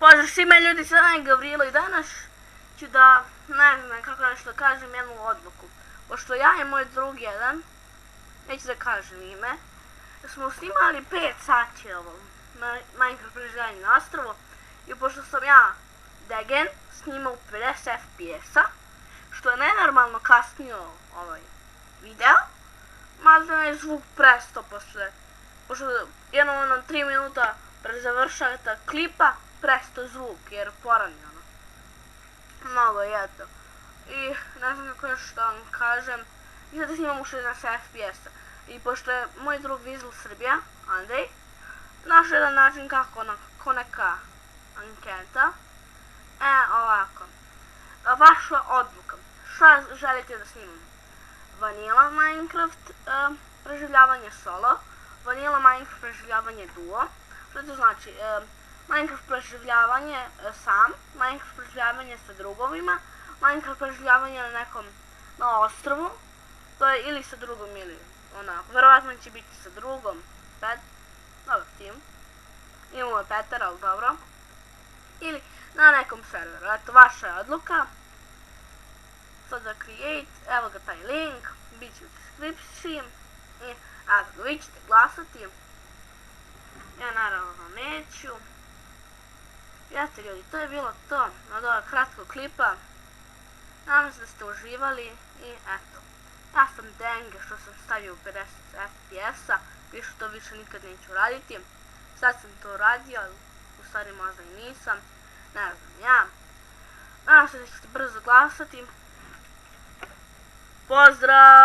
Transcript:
Pozdrav svima ljudi, sada je Gavrilo i danas ću da, ne znam kako nešto da kažem, jednu odluku. Pošto ja i moj drug jedan, neću da kažem ime, smo snimali 5 sati ovo Minecraft preživljanje na ostrvu i pošto sam ja degen snimao u 50 FPS-a, što je nenormalno kasnio ovaj video, malo je zvuk presto pošto jedno nam 3 minuta pre završavata klipa presto zvuk jer poranjeno. Mnogo je to. I ne znam kako još da vam kažem, i sada snimam u 60 FPS-a. I pošto je moj drug Vizl Srbija, Andrej, našao jedan način kako neka anketa. Ovako. Vaša odluka. Šta želite da snimam? Vanila Minecraft preživljavanje solo, Vanila Minecraft preživljavanje duo. Što to znači? Minecraft preživljavanje sam, Minecraft preživljavanje sa drugovima, Minecraft preživljavanje na ostrvu, to je ili sa drugom ili onako, verovatno će biti sa drugom, dobro tim, imamo Petar, ali dobro, ili na nekom serveru, eto vaša je odluka, sada create, evo ga taj link, bit će u description, i evo ga, vi ćete glasati, ja naravno neću. Jeste ljudi, to je bilo to od ovog kratkog klipa. Nadam se da ste uživali i eto. Ja sam denge što sam stavio u 50 FPS-a, više to više nikad neću raditi. Sad sam to uradio, ali u stvari možda i nisam. Ne znam ja. Nadam se da ćete brzo glasati. Pozdrav!